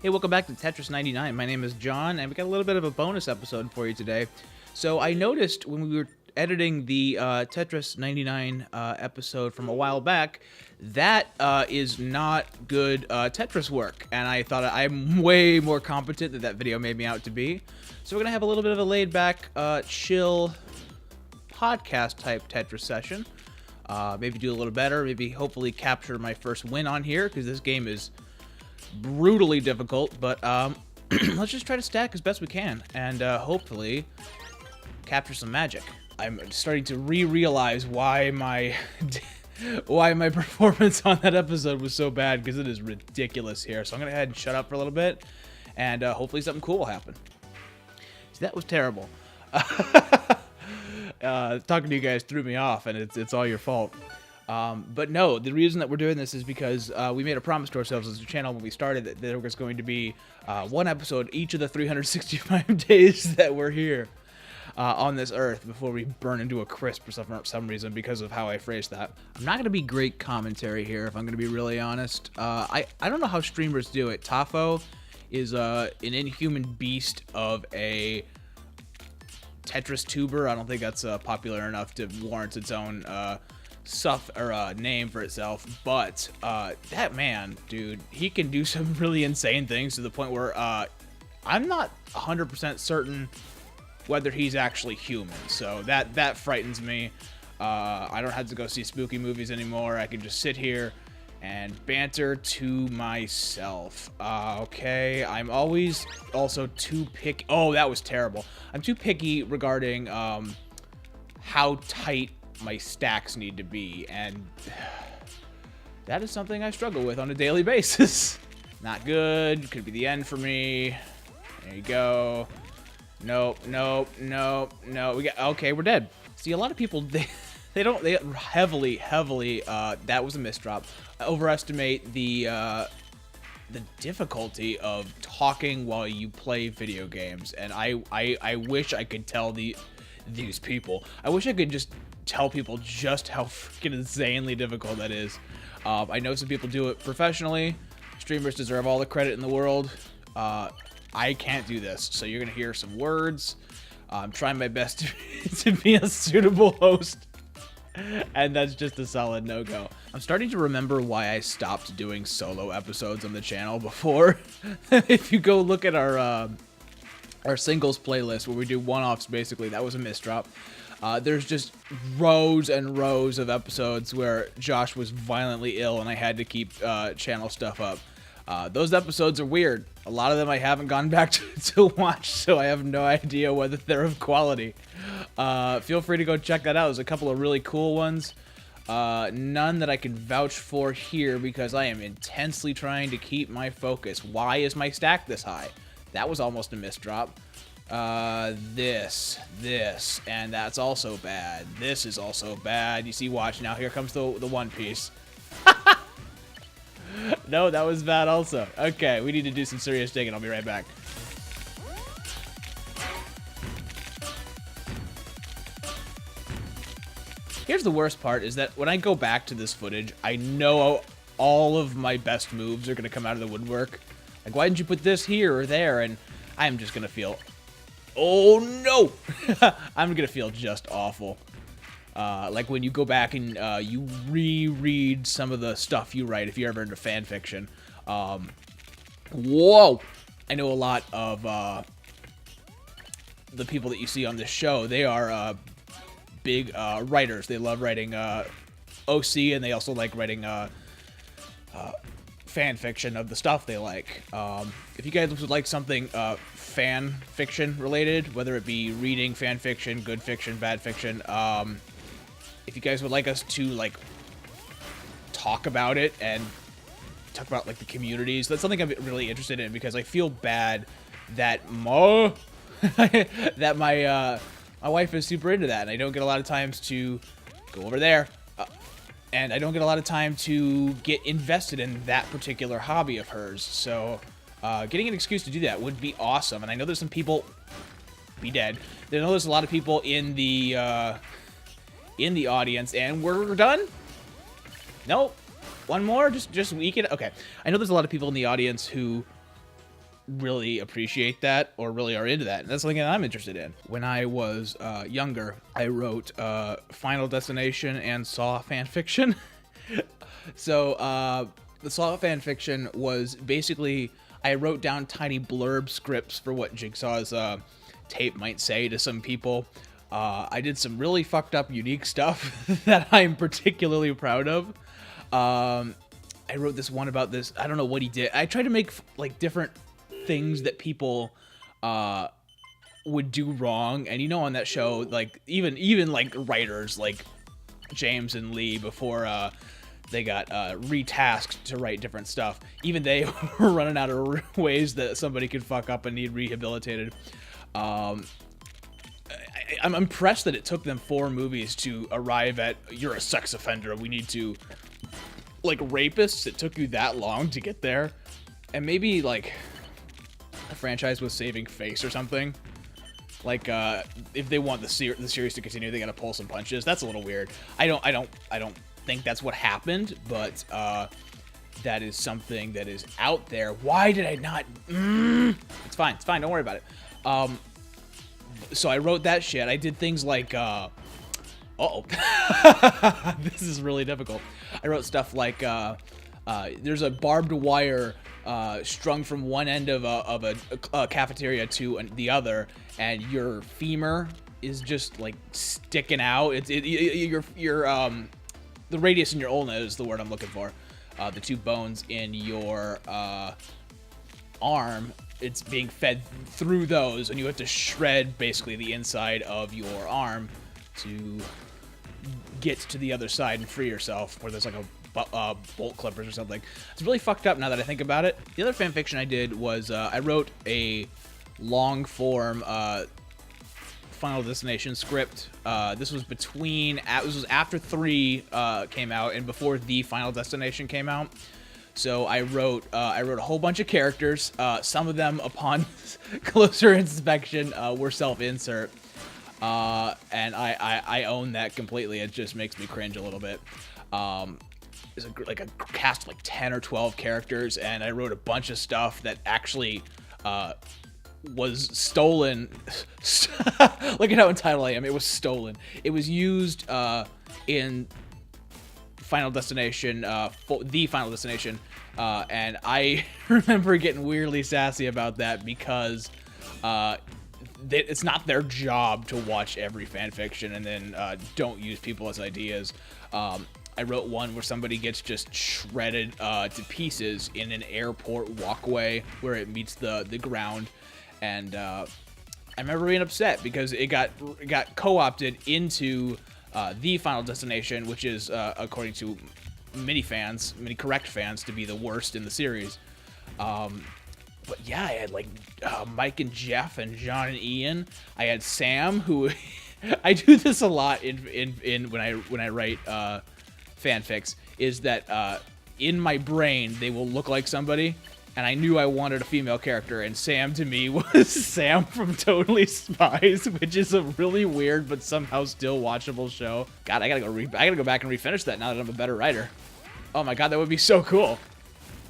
Hey, welcome back to Tetris 99. My name is John, and we got a little bit of a bonus episode for you today. So I noticed when we were editing the Tetris 99 episode from a while back, that is not good Tetris work, and I thought I'm way more competent than that video made me out to be. So we're gonna have a little bit of a laid-back, chill podcast-type Tetris session. Maybe do a little better, maybe hopefully capture my first win on here, because this game is brutally difficult, but let's just try to stack as best we can and hopefully capture some magic. I'm starting to realize why my why my performance on that episode was so bad, because it is ridiculous here. So I'm gonna go ahead and shut up for a little bit, and hopefully something cool will happen. See, that was terrible. Talking to you guys threw me off, and it's all your fault. But no, the reason that we're doing this is because we made a promise to ourselves as a channel when we started that there was going to be one episode each of the 365 days that we're here on this earth before we burn into a crisp for some reason because of how I phrased that. I'm not going to be great commentary here, if I'm going to be really honest. I don't know how streamers do it. Tafo is an inhuman beast of a Tetris tuber. I don't think that's popular enough to warrant its own name for itself, but that man, dude, he can do some really insane things to the point where I'm not 100% certain whether he's actually human, so that frightens me. I don't have to go see spooky movies anymore. I can just sit here and banter to myself. Okay, I'm always also too picky. Oh, that was terrible. I'm too picky regarding how tight my stacks need to be, and that is something I struggle with on a daily basis. Not good. Could be the end for me. There you go. Nope, nope, nope, no. Okay, we're dead. See, a lot of people, they heavily, that was a misdrop, overestimate the difficulty of talking while you play video games, and I wish I could tell these people. I wish I could just tell people just how freaking insanely difficult that is. I know some people do it professionally. Streamers deserve all the credit in the world. I can't do this, so you're gonna hear some words. I'm trying my best to be a suitable host, and that's just a solid no-go. I'm starting to remember why I stopped doing solo episodes on the channel before. If you go look at our singles playlist where we do one-offs, basically, that was a misdrop. There's just rows and rows of episodes where Josh was violently ill and I had to keep channel stuff up. Those episodes are weird. A lot of them I haven't gone back to watch, so I have no idea whether they're of quality. Feel free to go check that out. There's a couple of really cool ones. None that I can vouch for here because I am intensely trying to keep my focus. Why is my stack this high? That was almost a misdrop. This, and that's also bad. This is also bad. You see, watch, now here comes the one piece. No, that was bad also. Okay, we need to do some serious digging. I'll be right back. Here's the worst part, is that when I go back to this footage, I know all of my best moves are going to come out of the woodwork. Like, why didn't you put this here or there? And I'm just going to feel... Oh, no! I'm going to feel just awful. Like when you go back and you reread some of the stuff you write, if you're ever into fan fiction. Whoa! I know a lot of the people that you see on this show. They are big writers. They love writing OC, and they also like writing fan fiction of the stuff they like. If you guys would like something fan fiction related, whether it be reading fan fiction, good fiction, bad fiction, if you guys would like us to like talk about it and talk about like the communities, that's something I'm really interested in, because I feel bad that that my wife is super into that, and I don't get a lot of times to go over there, and I don't get a lot of time to get invested in that particular hobby of hers. So getting an excuse to do that would be awesome. And I know there's some people be dead. I know there's a lot of people in the audience, and we're done. Nope. One more? Just weaken. Okay. I know there's a lot of people in the audience who really appreciate that or really are into that, and that's something that I'm interested in. When I was younger, I wrote Final Destination and Saw fanfiction. So the Saw fanfiction was basically, I wrote down tiny blurb scripts for what Jigsaw's tape might say to some people. I did some really fucked up, unique stuff that I'm particularly proud of. I wrote this one about this. I don't know what he did. I tried to make like different things that people would do wrong, and on that show, like even like writers like James and Lee, before they got retasked to write different stuff, even they were running out of ways that somebody could fuck up and need rehabilitated. I'm impressed that it took them 4 movies to arrive at, you're a sex offender, we need to, like rapists, it took you that long to get there. And maybe like the franchise was saving face or something. Like if they want the series to continue, they gotta pull some punches. That's a little weird. I don't think that's what happened, but that is something that is out there. Why did I not? It's fine. Don't worry about it. So I wrote that shit. I did things like, this is really difficult. I wrote stuff like, there's a barbed wire strung from one end of a cafeteria to the other, and your femur is just like sticking out. The radius in your ulna is the word I'm looking for. The 2 bones in your arm, it's being fed through those, and you have to shred basically the inside of your arm to get to the other side and free yourself, where there's like a bolt clippers or something. It's really fucked up now that I think about it. The other fanfiction I did was I wrote a long form Final Destination script. This was after 3 came out and before the Final Destination came out. So I wrote a whole bunch of characters. Some of them, upon closer inspection, were self-insert, and I own that completely. It just makes me cringe a little bit. There's like a cast of like 10 or 12 characters, and I wrote a bunch of stuff that actually was stolen. Look at how entitled I am. It was stolen. It was used in Final Destination, the Final Destination, and I remember getting weirdly sassy about that because it's not their job to watch every fanfiction and then don't use people as ideas. I wrote one where somebody gets just shredded to pieces in an airport walkway where it meets the ground, and I remember being upset because it got co-opted into the Final Destination, which is, according to many correct fans, to be the worst in the series. But yeah, I had like Mike and Jeff and John and Ian. I had Sam, who I do this a lot in when I write fanfics, is that in my brain they will look like somebody, and I knew I wanted a female character, and Sam to me was Sam from Totally Spies, which is a really weird but somehow still watchable show. God, I gotta go back and refinish that now that I'm a better writer. Oh my god, that would be so cool.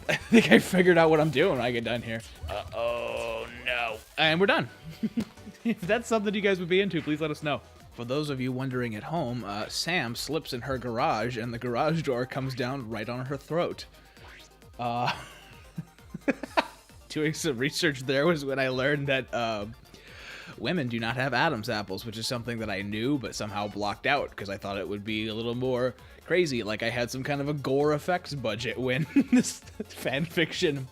I think I figured out what I'm doing when I get done here. Oh no. And we're done. If that's something you guys would be into, please let us know. For those of you wondering at home, Sam slips in her garage and the garage door comes down right on her throat. Doing some research there was when I learned that women do not have Adam's apples, which is something that I knew but somehow blocked out because I thought it would be a little more crazy, like I had some kind of a gore effects budget when this fan fiction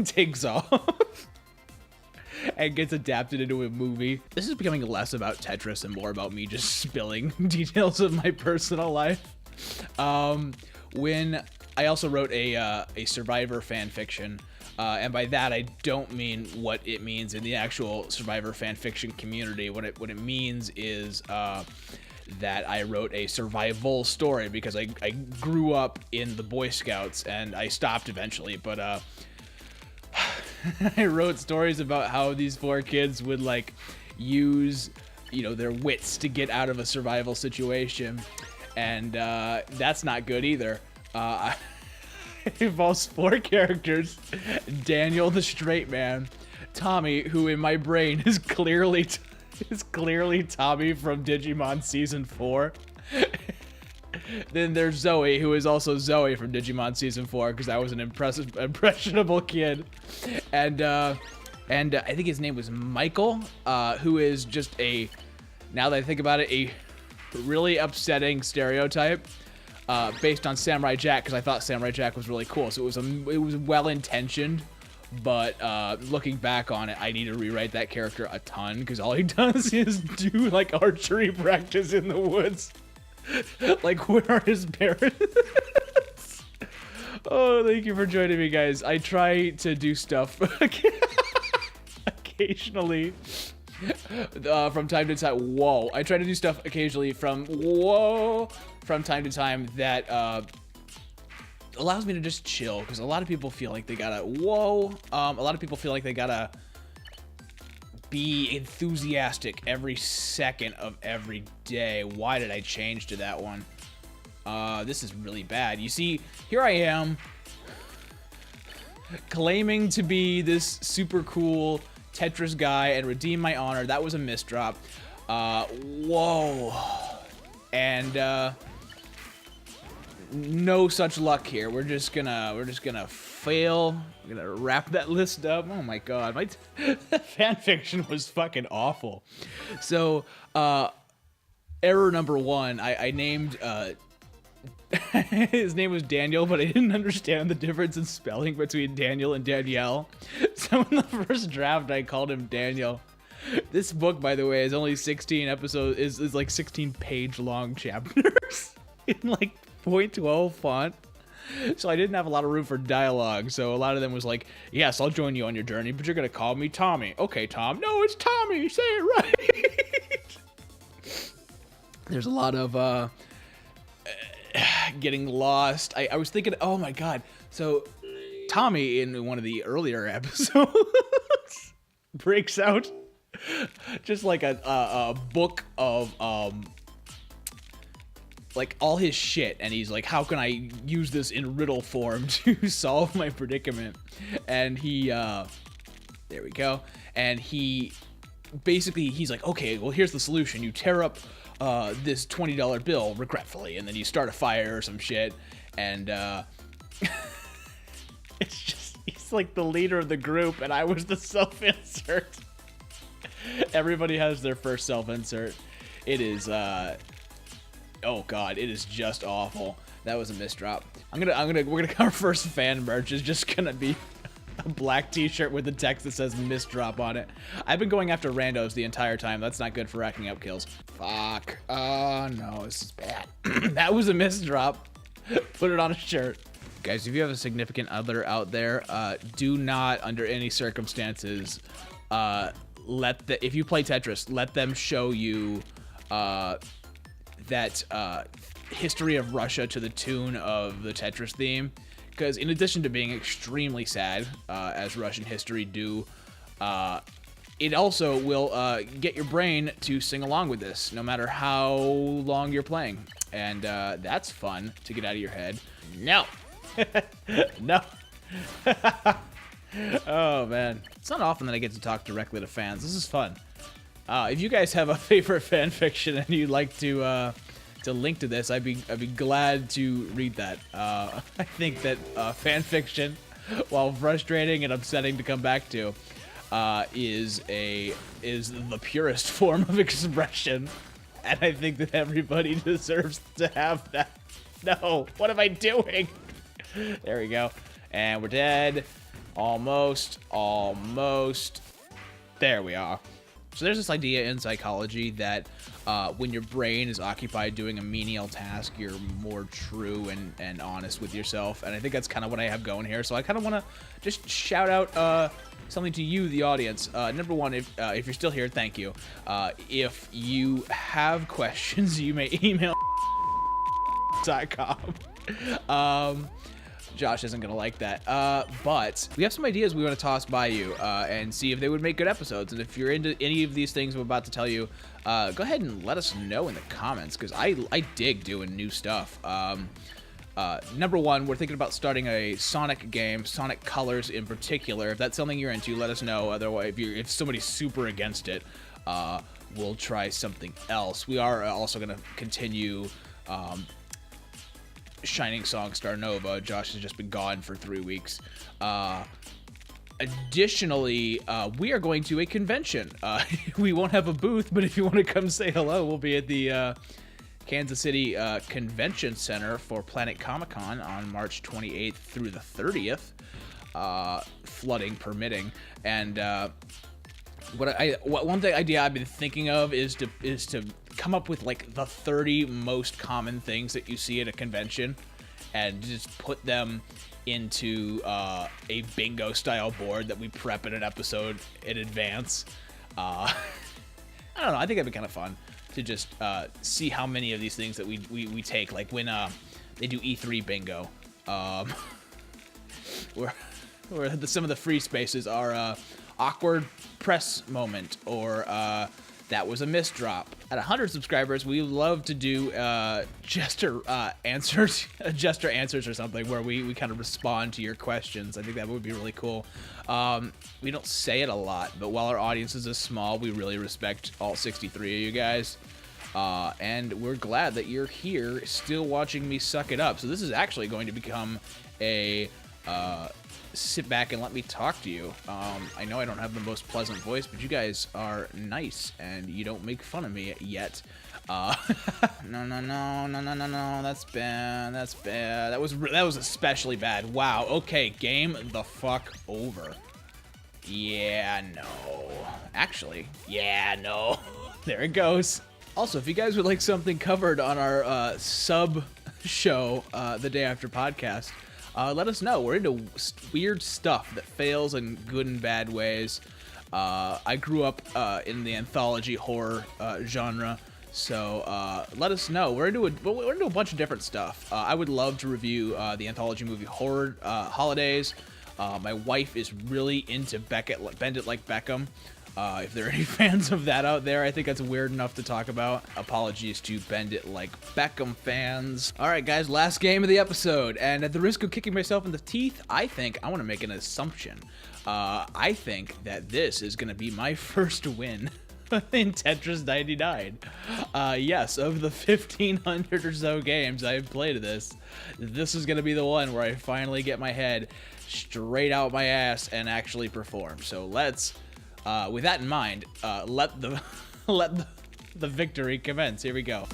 takes off and gets adapted into a movie. This is becoming less about Tetris and more about me just spilling details of my personal life. When I also wrote a Survivor fan fiction, and by that I don't mean what it means in the actual Survivor fan fiction community. What it means is that I wrote a survival story because I grew up in the Boy Scouts and I stopped eventually, but I wrote stories about how these 4 kids would like use, their wits to get out of a survival situation, and that's not good either. It involves 4 characters: Daniel, the straight man; Tommy, who in my brain is clearly Tommy from Digimon Season 4. Then there's Zoe, who is also Zoe from Digimon Season 4, because I was an impressionable kid. And I think his name was Michael, who is just now that I think about it, a really upsetting stereotype based on Samurai Jack, because I thought Samurai Jack was really cool. So it was well-intentioned, but looking back on it, I need to rewrite that character a ton, because all he does is do like archery practice in the woods. Like, where are his parents? Oh, thank you for joining me, guys. I try to do stuff occasionally from time to time. Whoa. I try to do stuff occasionally from time to time that allows me to just chill, because a lot of people feel like they gotta a lot of people feel like they gotta be enthusiastic every second of every day. Why did I change to that one? This is really bad. You see, here I am claiming to be this super cool Tetris guy and redeem my honor. That was a misdrop. Whoa. And no such luck here. We're just gonna fail. I'm gonna wrap that list up. Oh my god, my fanfiction was fucking awful. So, error number 1, I named his name was Daniel, but I didn't understand the difference in spelling between Daniel and Danielle. So in the first draft, I called him Daniel. This book, by the way, is only 16 episodes, is like 16 page long chapters in like 0.12 font. So I didn't have a lot of room for dialogue. So a lot of them was like, yes, I'll join you on your journey, but you're going to call me Tommy. Okay, Tom. No, it's Tommy. Say it right. There's a lot of getting lost. I was thinking, oh my god. So Tommy in one of the earlier episodes breaks out just like a book of like all his shit, and he's like, how can I use this in riddle form to solve my predicament? And he there we go. And he basically, he's like, okay, well, here's the solution. You tear up this $20 bill regretfully, and then you start a fire or some shit, and it's just, he's like the leader of the group, and I was the self-insert. Everybody has their first self-insert. It is oh god, it is just awful. That was a misdrop. We're gonna our first fan merch is just gonna be a black t-shirt with the text that says misdrop on it. I've been going after randos the entire time. That's not good for racking up kills. Fuck. Oh no, this is bad. That was a misdrop. Put it on a shirt. Guys, if you have a significant other out there, do not under any circumstances if you play Tetris, let them show you that history of Russia to the tune of the Tetris theme, because in addition to being extremely sad, as Russian history do, it also will get your brain to sing along with this, no matter how long you're playing, and that's fun to get out of your head. No. No. Oh man, it's not often that I get to talk directly to fans. This is fun. If you guys have a favorite fan fiction and you'd like to link to this, I'd be glad to read that. I think that fan fiction, while frustrating and upsetting to come back to, is the purest form of expression, and I think that everybody deserves to have that. No, what am I doing? There we go, and we're dead. Almost. There we are. So there's this idea in psychology that when your brain is occupied doing a menial task, you're more true and honest with yourself. And I think that's kind of what I have going here. So I kind of want to just shout out something to you, the audience. Number one, if you're still here, thank you. If you have questions, you may email .com. Josh isn't gonna like that, but we have some ideas we want to toss by you and see if they would make good episodes. And if you're into any of these things I'm about to tell you, go ahead and let us know in the comments, because I dig doing new stuff. Number one, we're thinking about starting a Sonic game, Sonic Colors in particular. If that's something you're into, let us know. Otherwise, if somebody's super against it, we'll try something else. We are also going to continue Shining Song Star Nova. Josh has just been gone for 3 weeks. Additionally, we are going to a convention. We won't have a booth, but if you want to come say hello, we'll be at the Kansas City Convention Center for Planet Comic-Con on March 28th through the 30th, flooding permitting. And one idea I've been thinking of is to come up with like the 30 most common things that you see at a convention, and just put them into a bingo style board that we prep in an episode in advance. I don't know. I think that'd be kind of fun to just see how many of these things that we take, like when they do E3 bingo, where some of the free spaces are awkward press moment, or that was a misdrop. At 100 subscribers, we love to do Jestour answers, Jestour answers or something, where we kind of respond to your questions. I think that would be really cool. We don't say it a lot, but while our audience is small, we really respect all 63 of you guys. And we're glad that you're here still watching me suck it up. So this is actually going to become a sit back and let me talk to you. I know I don't have the most pleasant voice, but you guys are nice and you don't make fun of me yet. No, that's bad. That was especially bad. Wow. Okay, game the fuck over. Yeah, no. Actually, yeah, no. There it goes. Also, if you guys would like something covered on our sub show, the Day After podcast, let us know. We're into weird stuff that fails in good and bad ways. I grew up in the anthology horror genre, so let us know. We're into a bunch of different stuff. I would love to review the anthology movie Horror Holidays. My wife is really into Bend It Like Beckham. If there are any fans of that out there, I think that's weird enough to talk about. Apologies to Bend It Like Beckham fans. All right, guys, last game of the episode. And at the risk of kicking myself in the teeth, I want to make an assumption. I think that this is going to be my first win in Tetris 99. Yes, of the 1,500 or so games I've played of this is going to be the one where I finally get my head straight out my ass and actually perform. So let's... with that in mind, let the victory commence. Here we go.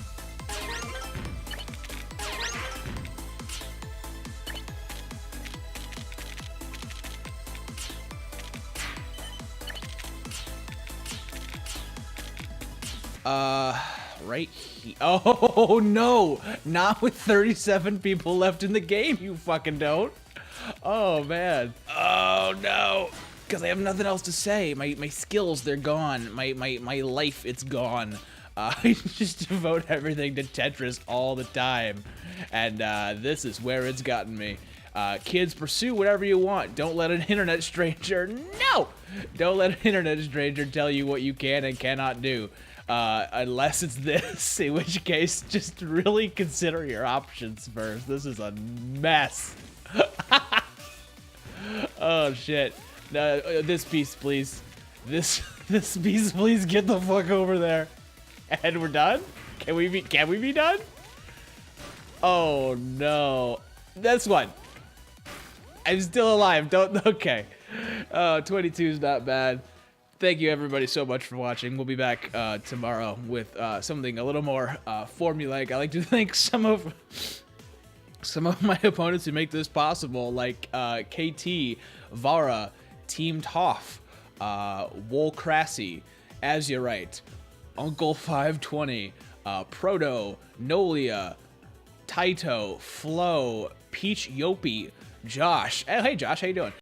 Right here. Oh no! Not with 37 people left in the game. You fucking don't. Oh man. Oh no. Because I have nothing else to say. My skills, they're gone. My life, it's gone. I just devote everything to Tetris all the time. And this is where it's gotten me. Kids, pursue whatever you want. Don't let an internet stranger... No! Don't let an internet stranger tell you what you can and cannot do. Unless it's this. In which case, just really consider your options first. This is a mess. Oh, shit. This piece, please. This piece, please get the fuck over there. And we're done? Can we be done? Oh no. This one. I'm still alive. Okay. 22 is not bad. Thank you everybody so much for watching. We'll be back tomorrow with something a little more formulaic. I like to thank some of my opponents who make this possible, like KT, Vara, Team Toff, Wool Crassy, Azurite, Uncle 520, Proto, Nolia, Taito, Flo, Peach Yopi, Josh. Hey Josh, how you doing?